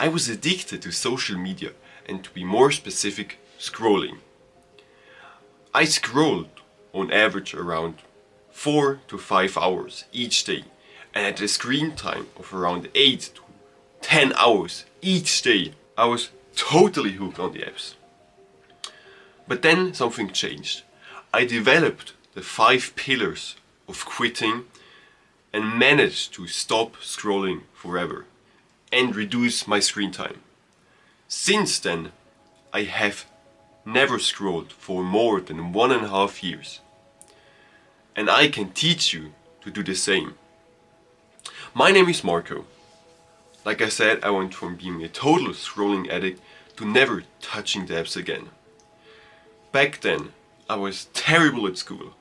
I was addicted to social media, and to be more specific, scrolling. I scrolled on average around 4 to 5 hours each day, and had a screen time of around 8 to 10 hours each day. I was totally hooked on the apps. But then something changed. I developed the 5 pillars of quitting and managed to stop scrolling forever and reduce my screen time. Since then, I have never scrolled for more than 1.5 years. And I can teach you to do the same. My name is Marco. Like I said, I went from being a total scrolling addict to never touching the apps again. Back then, I was terrible at school.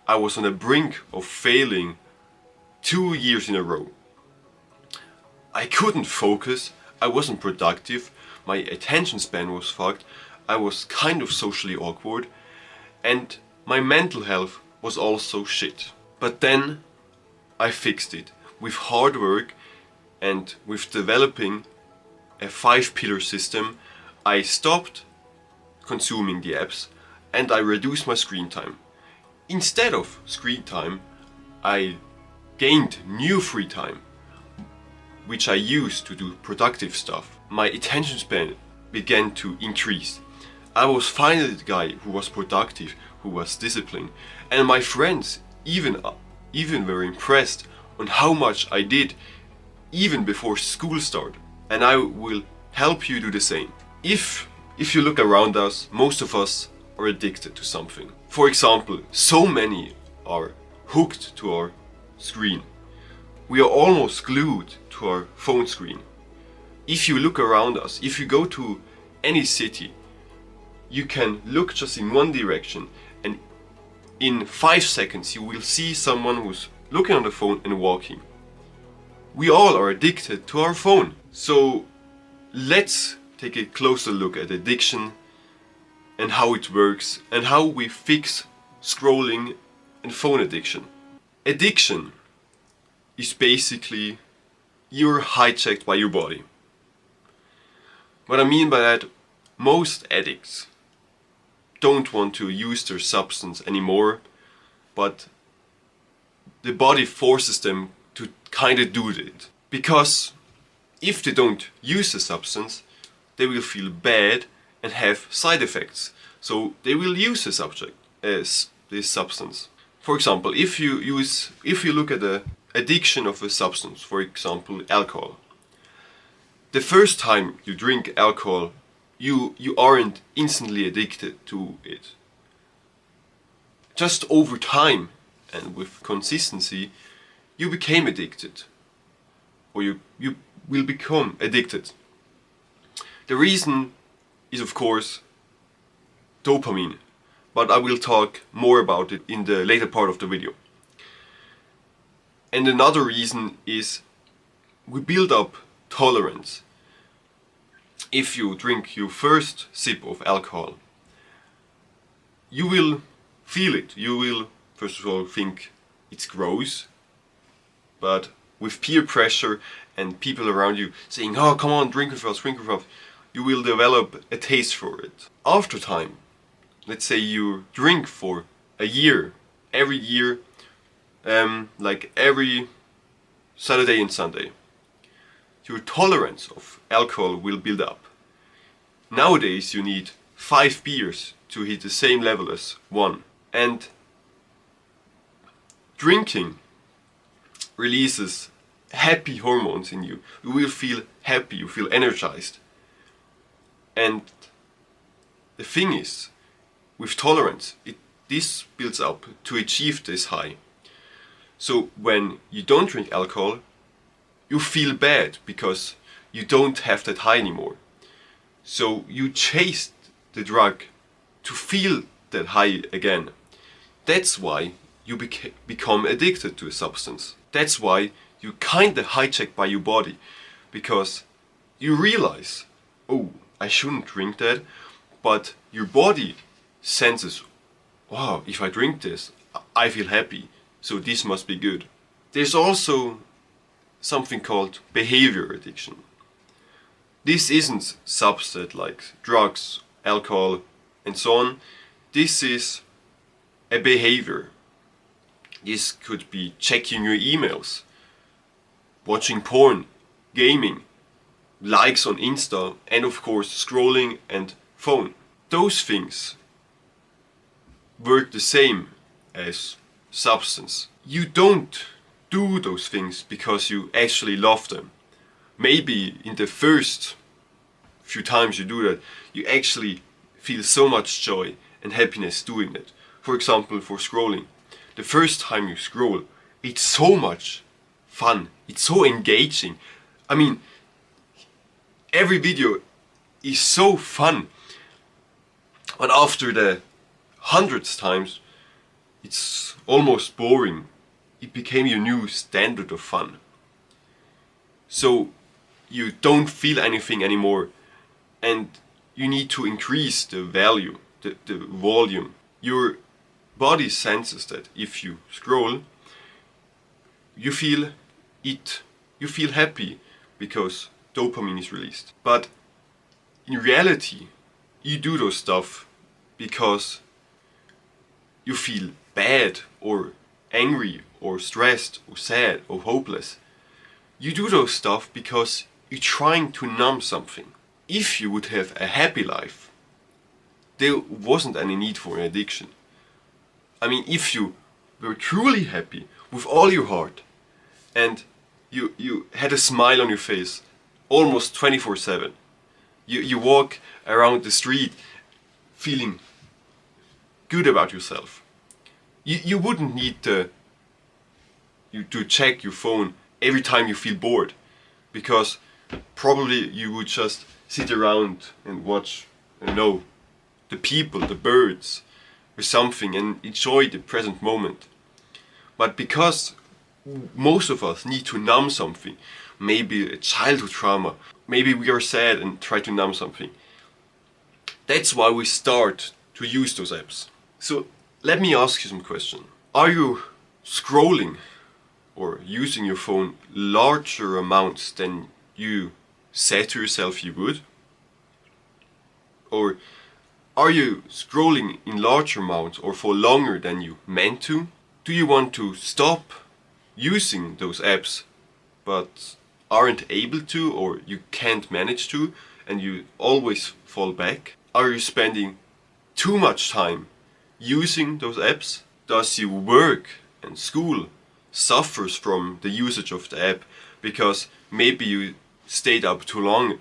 I was on the brink of failing 2 years in a row. I couldn't focus, I wasn't productive, my attention span was fucked, I was kind of socially awkward, and my mental health was also shit. But then I fixed it with hard work, and with developing a 5-pillar system. I stopped consuming the apps and I reduced my screen time. Instead of screen time, I gained new free time, which I used to do productive stuff. My attention span began to increase. I was finally the guy who was productive, who was disciplined, and my friends even were impressed on how much I did even before school started. And I will help you do the same. If you look around us, most of us are addicted to something. For example, so many are hooked to our screen. We are almost glued to our phone screen. If you look around us, if you go to any city, you can look just in one direction, and in 5 seconds you will see someone who's looking on the phone and walking. We all are addicted to our phone. So let's take a closer look at addiction and how it works and how we fix scrolling and phone addiction. Addiction is basically you're hijacked by your body. What I mean by that, most addicts don't want to use their substance anymore, but the body forces them to kind of do it. Because if they don't use the substance, they will feel bad and have side effects. So they will use the subject as this substance. For example, if you look at the addiction of a substance, for example, alcohol. The first time you drink alcohol, you aren't instantly addicted to it. Just over time and with consistency, you became addicted, or you will become addicted. The reason is of course dopamine, but I will talk more about it in the later part of the video. And another reason is we build up tolerance. If you drink your first sip of alcohol, you will feel it. You will first of all think it's gross, but with peer pressure and people around you saying, oh come on, drink with us, you will develop a taste for it. After time, let's say you drink for a year, every year, like every Saturday and Sunday, your tolerance of alcohol will build up. Nowadays you need 5 beers to hit the same level as 1. And drinking releases happy hormones in you. You will feel happy, you feel energized. And the thing is, with tolerance, this builds up to achieve this high. So when you don't drink alcohol, you feel bad because you don't have that high anymore. So you chase the drug to feel that high again. That's why you become addicted to a substance. That's why you kinda hijacked by your body, because you realize, oh, I shouldn't drink that, but your body senses, wow, if I drink this, I feel happy, so this must be good. There's also something called behavior addiction. This isn't substance like drugs, alcohol and so on. This is a behavior. This could be checking your emails, watching porn, gaming, likes on Insta, and of course scrolling and phone. Those things work the same as substance. You don't do those things because you actually love them. Maybe in the first few times you do that, you actually feel so much joy and happiness doing it. For example, for scrolling. The first time you scroll, it's so much fun. It's so engaging. I mean, every video is so fun. But after the 100th times, it's almost boring. It became your new standard of fun. So you don't feel anything anymore, and you need to increase the value, the volume. Your body senses that if you scroll, you feel it, you feel happy because dopamine is released. But in reality, you do those stuff because you feel bad or angry or stressed or sad or hopeless. You do those stuff because you're trying to numb something. If you would have a happy life, there wasn't any need for an addiction. I mean, if you were truly happy with all your heart and you had a smile on your face almost 24/7, you walk around the street feeling good about yourself, you wouldn't need to check your phone every time you feel bored, because probably you would just sit around and watch, I don't know, the people, the birds, or something, and enjoy the present moment. But because most of us need to numb something, maybe a childhood trauma, maybe we are sad and try to numb something, that's why we start to use those apps. So let me ask you some question. Are you scrolling or using your phone larger amounts than you said to yourself you would? Or are you scrolling in larger amounts or for longer than you meant to? Do you want to stop using those apps but aren't able to, or you can't manage to, and you always fall back? Are you spending too much time using those apps? Does your work and school suffers from the usage of the app because maybe you stayed up too long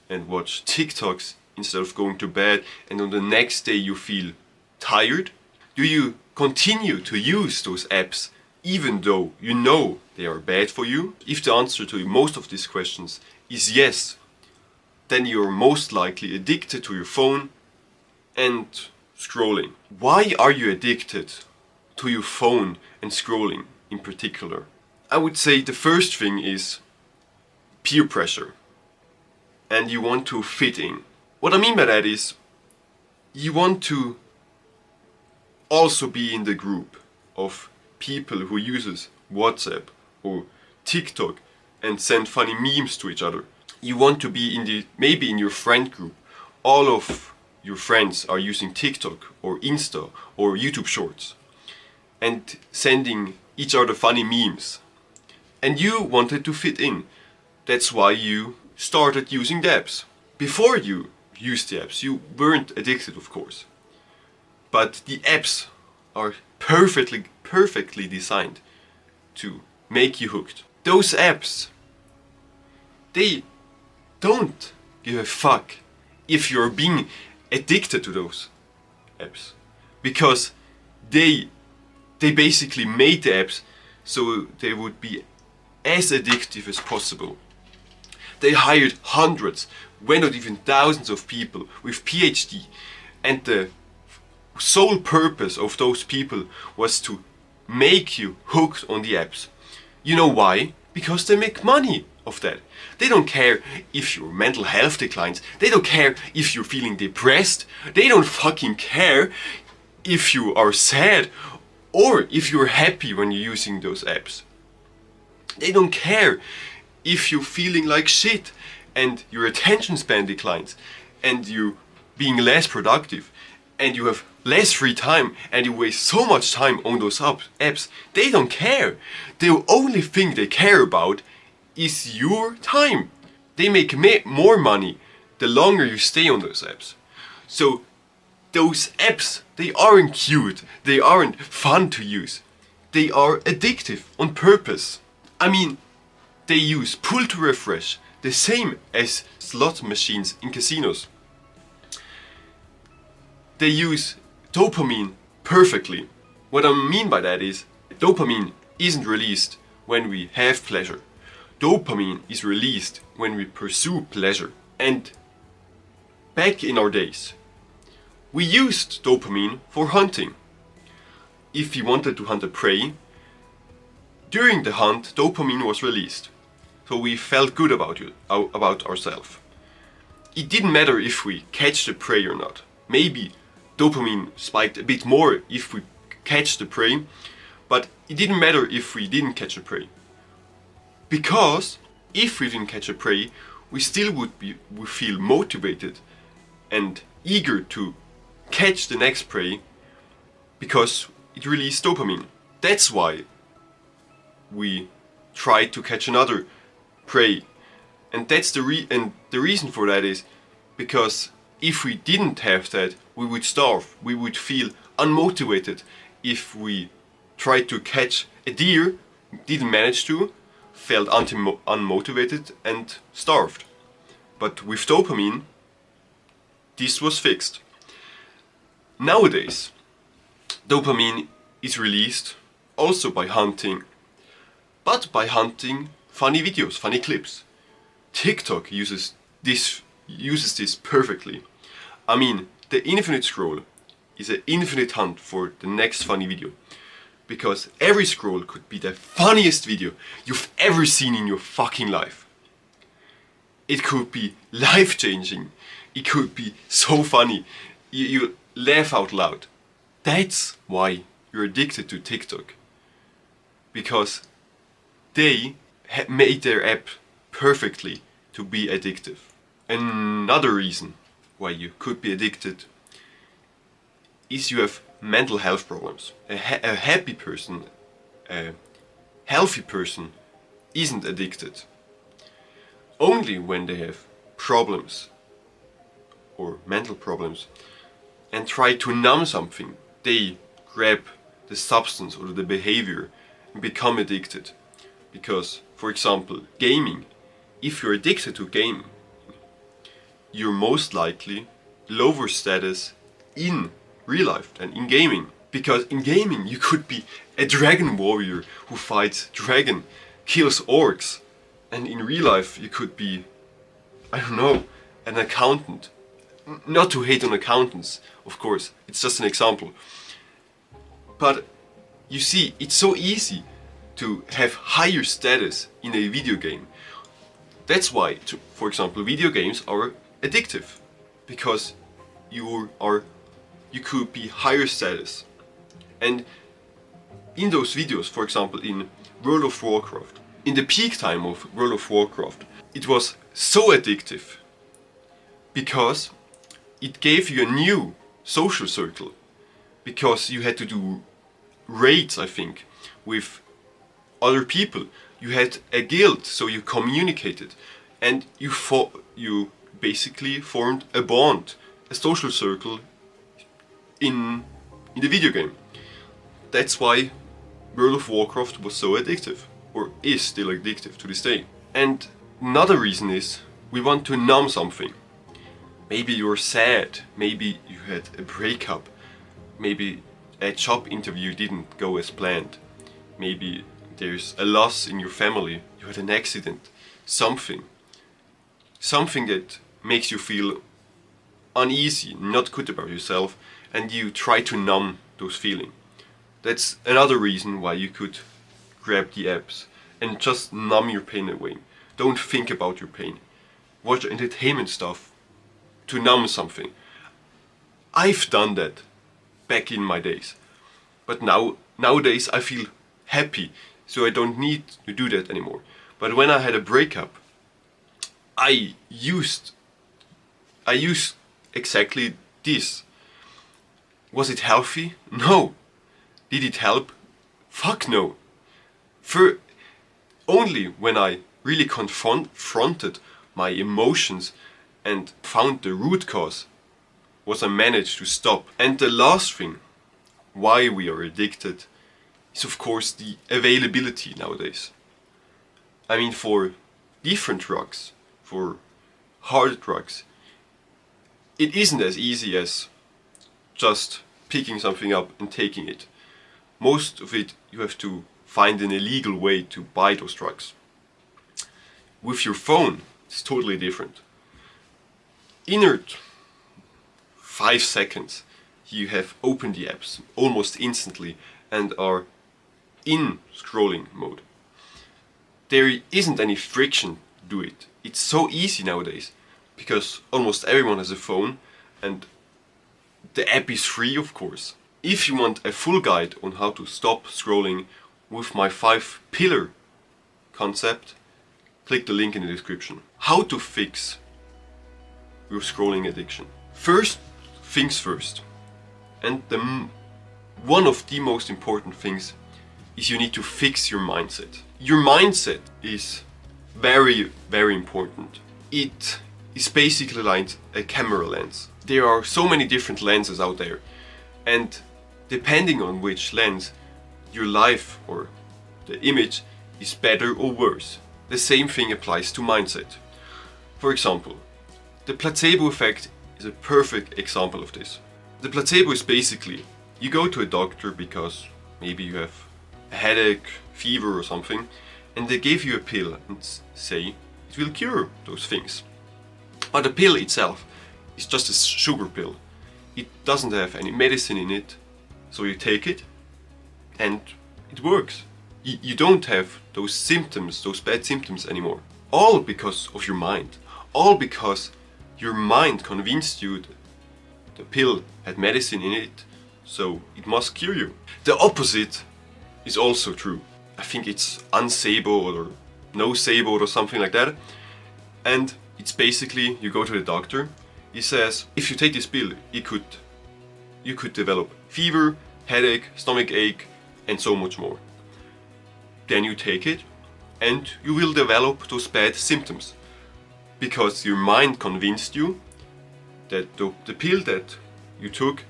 and watched TikToks instead of going to bed, and on the next day you feel tired? Do you continue to use those apps even though you know they are bad for you? If the answer to most of these questions is yes, then you're most likely addicted to your phone and scrolling. Why are you addicted to your phone and scrolling in particular? I would say the first thing is peer pressure, and you want to fit in. What I mean by that is you want to also be in the group of people who uses WhatsApp or TikTok and send funny memes to each other. You want to be maybe in your friend group. All of your friends are using TikTok or Insta or YouTube Shorts and sending each other funny memes. And you wanted to fit in. That's why you started using the apps. Before you used the apps, you weren't addicted, of course. But the apps are perfectly designed to make you hooked. Those apps, they don't give a fuck if you're being addicted to those apps, because they basically made the apps so they would be as addictive as possible. They hired hundreds, when not even thousands of people with PhD, and the sole purpose of those people was to make you hooked on the apps. You know why? Because they make money of that. They don't care if your mental health declines. They don't care if you're feeling depressed. They don't fucking care if you are sad or if you're happy when you're using those apps. They don't care if you're feeling like shit. and your attention span declines, and you being less productive, and you have less free time, and you waste so much time on those apps, they don't care. The only thing they care about is your time. They make more money the longer you stay on those apps. So those apps, they aren't cute, they aren't fun to use. They are addictive on purpose. I mean, they use pull to refresh, the same as slot machines in casinos. They use dopamine perfectly. What I mean by that is, dopamine isn't released when we have pleasure. Dopamine is released when we pursue pleasure. And back in our days, we used dopamine for hunting. If we wanted to hunt a prey, during the hunt, dopamine was released. So we felt good about ourselves. It didn't matter if we catch the prey or not. Maybe dopamine spiked a bit more if we catch the prey, but it didn't matter if we didn't catch a prey. Because if we didn't catch a prey, we still would feel motivated and eager to catch the next prey because it released dopamine. That's why we try to catch another prey. And that's the reason for that is because if we didn't have that, we would starve. We would feel unmotivated if we tried to catch a deer, didn't manage to, felt unmotivated and starved. But with dopamine, this was fixed. Nowadays, dopamine is released also by hunting, but by hunting funny videos, funny clips. TikTok uses this perfectly. I mean, the infinite scroll is an infinite hunt for the next funny video. Because every scroll could be the funniest video you've ever seen in your fucking life. It could be life-changing. It could be so funny. You laugh out loud. That's why you're addicted to TikTok. Because they made their app perfectly to be addictive. Another reason why you could be addicted is you have mental health problems. A happy person, a healthy person isn't addicted. Only when they have problems or mental problems and try to numb something, they grab the substance or the behavior and become addicted. Because, for example, gaming, if you're addicted to gaming, you're most likely lower status in real life than in gaming. Because in gaming you could be a dragon warrior who fights dragon, kills orcs, and in real life you could be, I don't know, an accountant. Not to hate on accountants, of course, it's just an example. But you see, it's so easy to have higher status in a video game. That's why, for example, video games are addictive. Because you could be higher status. And in those videos, for example in World of Warcraft, in the peak time of World of Warcraft, it was so addictive because it gave you a new social circle. Because you had to do raids, I think, with other people. You had a guild, so you communicated, and you basically formed a bond, a social circle in the video game. That's why World of Warcraft was so addictive, or is still addictive to this day. And another reason is we want to numb something. Maybe you're sad, maybe you had a breakup, maybe a job interview didn't go as planned, maybe there's a loss in your family, you had an accident, something that makes you feel uneasy, not good about yourself, and you try to numb those feelings. That's another reason why you could grab the apps and just numb your pain away. Don't think about your pain. Watch entertainment stuff to numb something. I've done that back in my days. But nowadays I feel happy, so I don't need to do that anymore. But when I had a breakup, I used exactly this. Was it healthy? No. Did it help? Fuck no. For only when I really confronted my emotions and found the root cause was I managed to stop. And the last thing why we are addicted is of course the availability nowadays. I mean, for different drugs, for hard drugs, it isn't as easy as just picking something up and taking it. Most of it you have to find an illegal way to buy those drugs. With your phone, it's totally different. In 5 seconds, you have opened the apps almost instantly and are in scrolling mode. There isn't any friction to do it. It's so easy nowadays because almost everyone has a phone and the app is free, of course. If you want a full guide on how to stop scrolling with my 5-pillar concept, click the link in the description. How to fix your scrolling addiction. First things first, and one of the most important things is you need to fix your mindset. Your mindset is very, very important. It is basically like a camera lens. There are so many different lenses out there, and depending on which lens, your life or the image is better or worse. The same thing applies to mindset. For example, the placebo effect is a perfect example of this. The placebo is basically, you go to a doctor because maybe you have a headache, fever or something, and they give you a pill and say it will cure those things. But the pill itself is just a sugar pill. It doesn't have any medicine in it, so you take it and it works. You don't have those symptoms, those bad symptoms anymore. All because of your mind. All because your mind convinced you the pill had medicine in it, so it must cure you. The opposite is also true. I think it's unsabo or nocebo or something like that. And it's basically, you go to the doctor, he says, if you take this pill, you could develop fever, headache, stomach ache, and so much more. Then you take it, and you will develop those bad symptoms. Because your mind convinced you that the pill that you took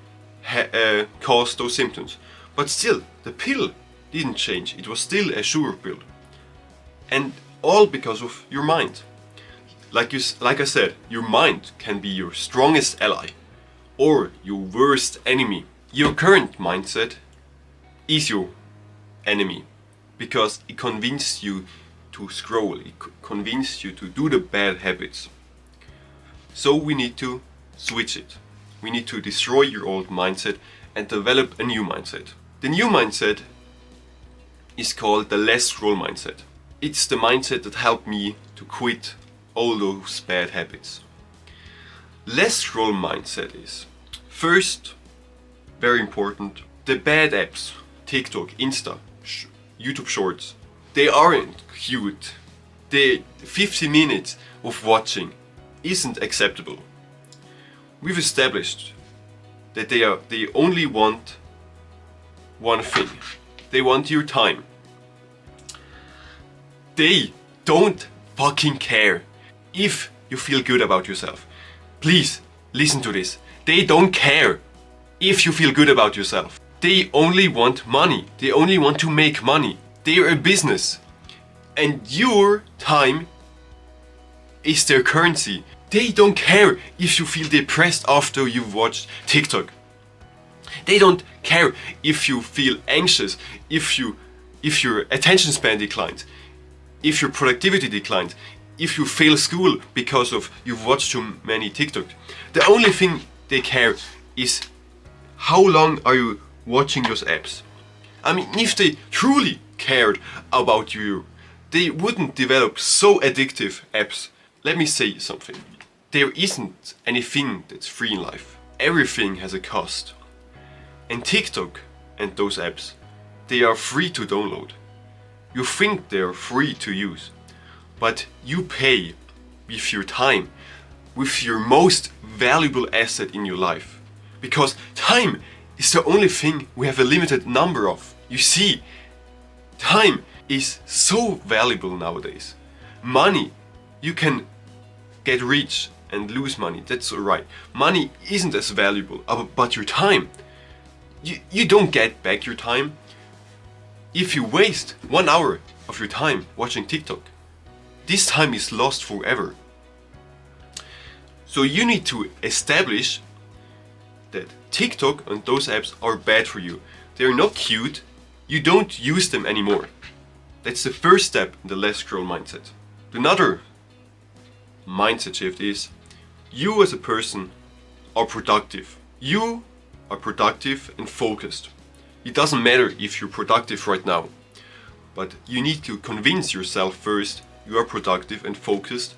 caused those symptoms. But still, the pill didn't change. It was still a sugar pill. And all because of your mind. Like I said, your mind can be your strongest ally or your worst enemy. Your current mindset is your enemy because it convinced you to scroll, it convinced you to do the bad habits. So we need to switch it. We need to destroy your old mindset and develop a new mindset. The new mindset is called the less scroll mindset. It's the mindset that helped me to quit all those bad habits. Less scroll mindset is, first, very important, the bad apps, TikTok, Insta, YouTube Shorts, they aren't cute. The 50 minutes of watching isn't acceptable. We've established that they only want one thing. They want your time. They don't fucking care if you feel good about yourself. Please listen to this. They don't care if you feel good about yourself. They only want money. They only want to make money. They're a business. And your time is their currency. They don't care if you feel depressed after you've watched TikTok. They don't care if you feel anxious, if your attention span declines, if your productivity declines, if you fail school because of you've watched too many TikToks. The only thing they care is how long are you watching those apps. I mean, if they truly cared about you, they wouldn't develop so addictive apps. Let me say something. There isn't anything that's free in life. Everything has a cost. And TikTok and those apps, they are free to download. You think they are free to use, but you pay with your time, with your most valuable asset in your life. Because time is the only thing we have a limited number of. You see, time is so valuable nowadays. Money, you can get rich and lose money, that's alright. Money isn't as valuable, but your time, you don't get back your time. If you waste 1 hour of your time watching TikTok, this time is lost forever. So you need to establish that TikTok and those apps are bad for you. They're not cute, you don't use them anymore. That's the first step in the less scroll mindset. Another mindset shift is you as a person are productive. You are productive and focused. It doesn't matter if you're productive right now, but you need to convince yourself first you are productive and focused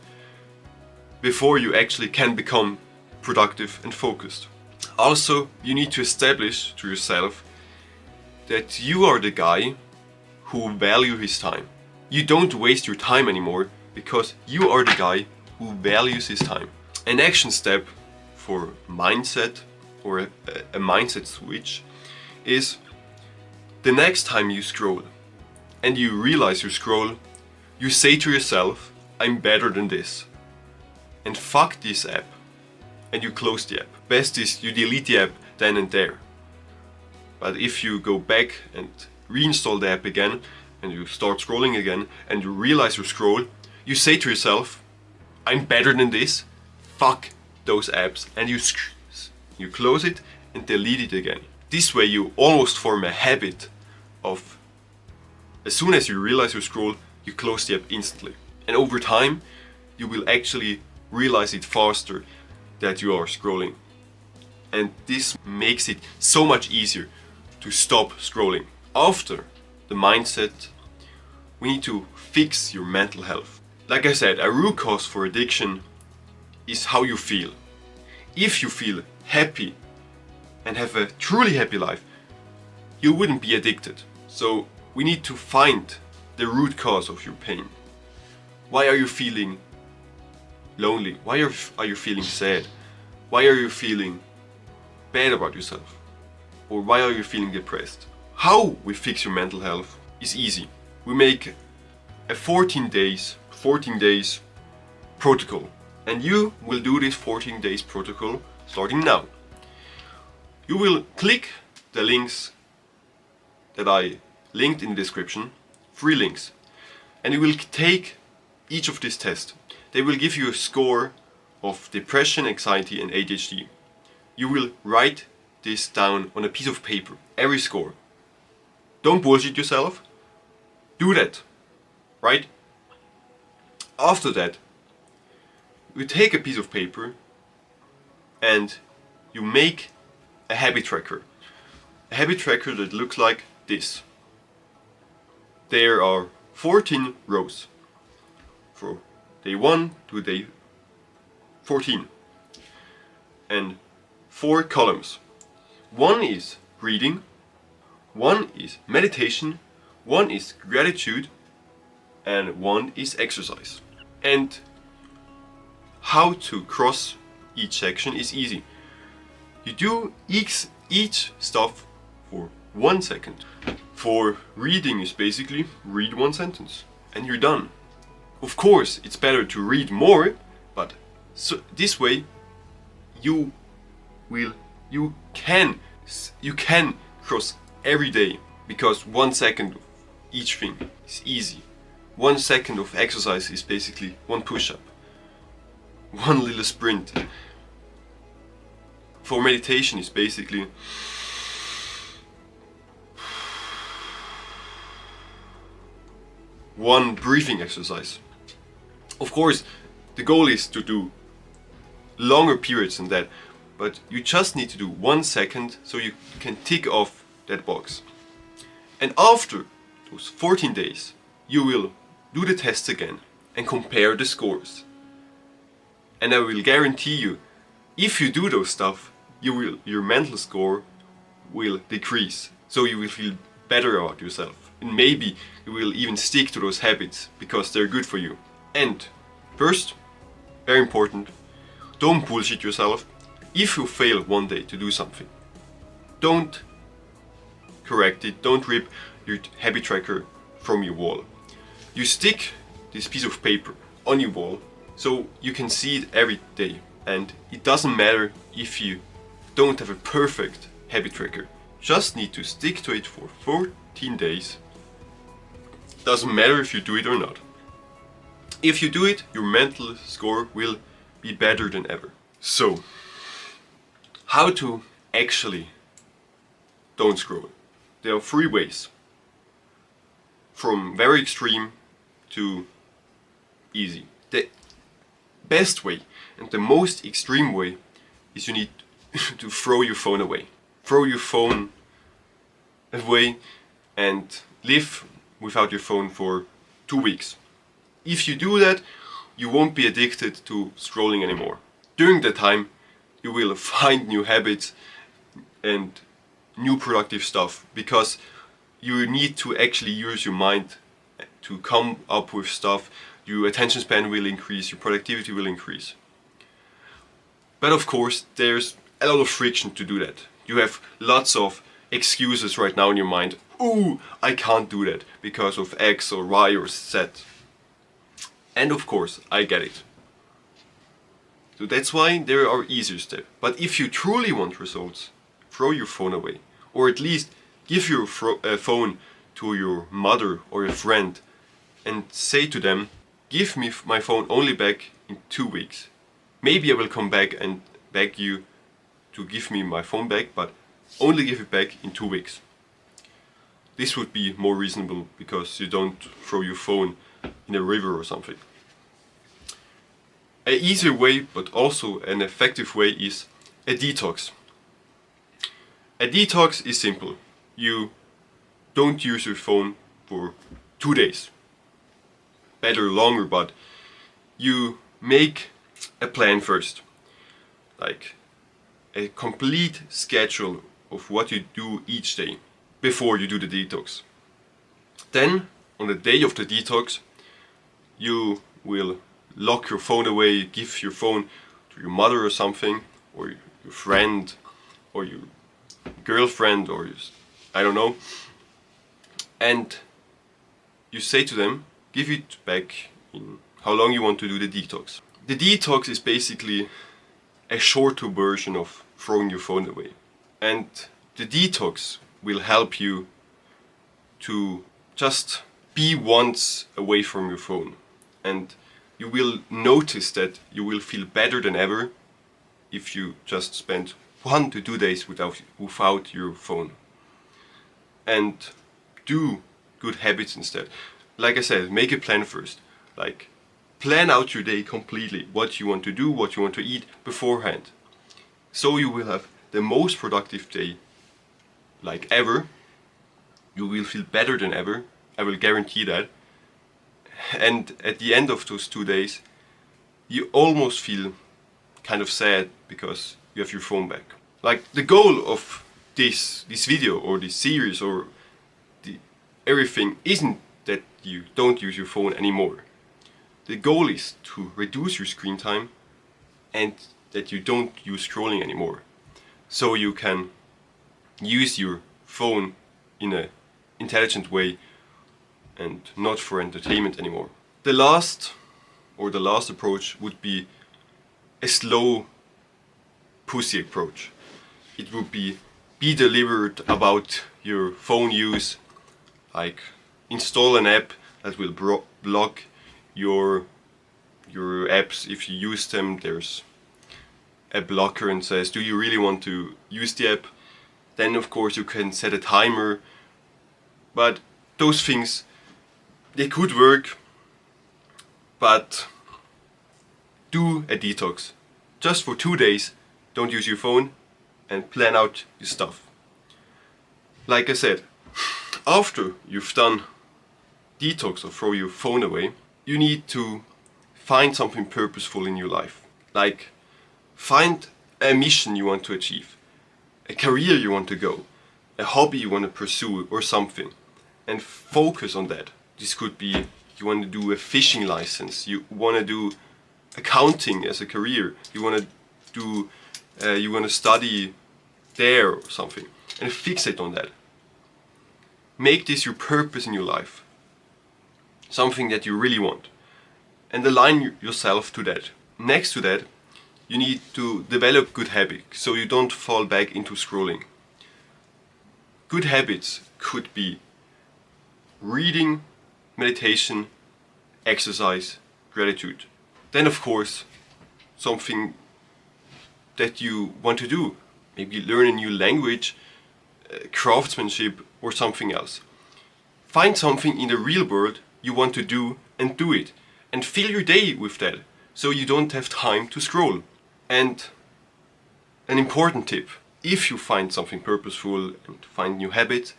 before you actually can become productive and focused. Also, you need to establish to yourself that you are the guy who values his time. You don't waste your time anymore because you are the guy who values his time. An action step for mindset or a mindset switch is the next time you scroll and you realize you scroll, you say to yourself, I'm better than this. And fuck this app. And you close the app. Best is you delete the app then and there. But if you go back and reinstall the app again and you start scrolling again and you realize you scroll, you say to yourself, I'm better than this, fuck those apps, and you close it and delete it again. This way you almost form a habit of, as soon as you realize you scroll, you close the app instantly. And over time, you will actually realize it faster that you are scrolling. And this makes it so much easier to stop scrolling. After the mindset, we need to fix your mental health. Like I said, a root cause for addiction is how you feel. If you feel happy and have a truly happy life, you wouldn't be addicted. So we need to find the root cause of your pain. Why are you feeling lonely? Why are you feeling sad? Why are you feeling bad about yourself? Or why are you feeling depressed? How we fix your mental health is easy. We make a 14 days protocol. And you will do this 14 days protocol starting now. You will click the links that I linked in the description, 3 links, and you will take each of these tests. They will give you a score of depression, anxiety and ADHD. You will write this down on a piece of paper, every score. Don't bullshit yourself, do that, right? After that, you take a piece of paper and you make a habit tracker. A habit tracker that looks like this. There are 14 rows from day 1 to day 14 and 4 columns. 1 is reading, 1 is meditation, 1 is gratitude, and 1 is exercise. And how to cross each section is easy. You do each stuff for 1 second. For reading is basically read 1 sentence and you're done. Of course, it's better to read more, but this way you can cross every day, because 1 second of each thing is easy. 1 second of exercise is basically 1 push-up, 1 little sprint. For meditation is basically one breathing exercise. Of course, the goal is to do longer periods than that, but you just need to do 1 second so you can tick off that box. And after those 14 days, you will do the tests again and compare the scores. And I will guarantee you, if you do those stuff, your mental score will decrease. So you will feel better about yourself. And maybe you will even stick to those habits because they're good for you. And first, very important, don't bullshit yourself. If you fail one day to do something, don't correct it, don't rip your habit tracker from your wall. You stick this piece of paper on your wall so you can see it every day, and it doesn't matter if you don't have a perfect habit tracker. Just need to stick to it for 14 days. Doesn't matter if you do it or not. If you do it, your mental score will be better than ever. So, how to actually don't scroll? There are 3 ways. From very extreme to easy. The best way and the most extreme way is you need to throw your phone away. Throw your phone away and live without your phone for 2 weeks. If you do that, you won't be addicted to scrolling anymore. During that time, you will find new habits and new productive stuff, because you need to actually use your mind to come up with stuff. Your attention span will increase, your productivity will increase. But of course, there's a lot of friction to do that. You have lots of excuses right now in your mind. Ooh, I can't do that because of X or Y or Z. And of course, I get it. So that's why there are easier steps. But if you truly want results, throw your phone away. Or at least give your phone to your mother or a friend and say to them, give me my phone only back in 2 weeks. Maybe I will come back and beg you to give me my phone back, but only give it back in 2 weeks. This would be more reasonable, because you don't throw your phone in a river or something. An easier way, but also an effective way, is a detox. A detox is simple. You don't use your phone for 2 days. Better longer, but you make a plan first. Like a complete schedule of what you do each day before you do the detox. Then, on the day of the detox, you will lock your phone away, give your phone to your mother or something, or your friend, or your girlfriend, or I don't know. And you say to them, give it back in how long you want to do the detox. The detox is basically a shorter version of throwing your phone away. And the detox will help you to just be once away from your phone. And you will notice that you will feel better than ever if you just spend 1 to 2 days without your phone. And do good habits instead. Like I said, make a plan first. Like, plan out your day completely, what you want to do, what you want to eat beforehand. So you will have the most productive day like ever. You will feel better than ever, I will guarantee that. And at the end of those 2 days, you almost feel kind of sad because you have your phone back. Like, the goal of this video or this series or everything isn't that you don't use your phone anymore. The goal is to reduce your screen time and that you don't use scrolling anymore. So you can use your phone in an intelligent way and not for entertainment anymore. The last approach would be a slow pussy approach. It would be deliberate about your phone use, like install an app that will block your apps if you use them. There's a blocker and says, do you really want to use the app? Then of course you can set a timer, but those things, they could work, but do a detox. Just for 2 days, don't use your phone and plan out your stuff. Like I said, after you've done detox or throw your phone away, you need to find something purposeful in your life. Like, find a mission you want to achieve, a career you want to go, a hobby you want to pursue or something, and focus on that. This could be you want to do a fishing license, you want to do accounting as a career, you want to do, you want to study there or something, and fixate on that. Make this your purpose in your life, something that you really want, and align yourself to that. Next to that, you need to develop good habits so you don't fall back into scrolling. Good habits could be reading, meditation, exercise, gratitude. Then of course, something that you want to do, maybe learn a new language, craftsmanship or something else. Find something in the real world you want to do and do it, and fill your day with that so you don't have time to scroll. And an important tip, if you find something purposeful and find new habits,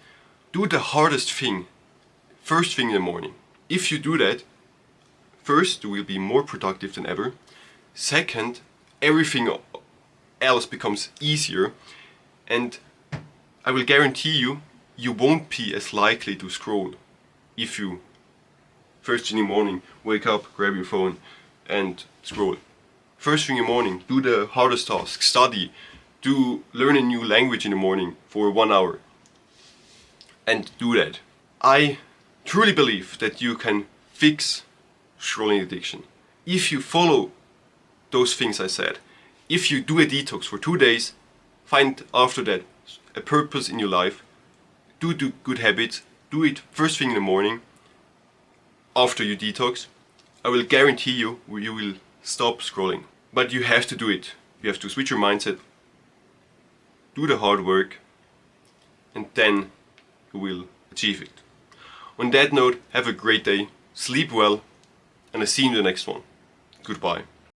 do the hardest thing first thing in the morning. If you do that, first, you will be more productive than ever. Second, everything else becomes easier, and I will guarantee you, you won't be as likely to scroll if you first thing in the morning wake up, grab your phone and scroll. First thing in the morning, do the hardest task, study, learn a new language in the morning for 1 hour, and do that. I truly believe that you can fix scrolling addiction if you follow those things I said. If you do a detox for 2 days, find after that a purpose in your life, do good habits, do it first thing in the morning after you detox, I will guarantee you will stop scrolling. But you have to do it. You have to switch your mindset, do the hard work, and then you will achieve it. On that note, have a great day, sleep well, and I'll see you in the next one. Goodbye.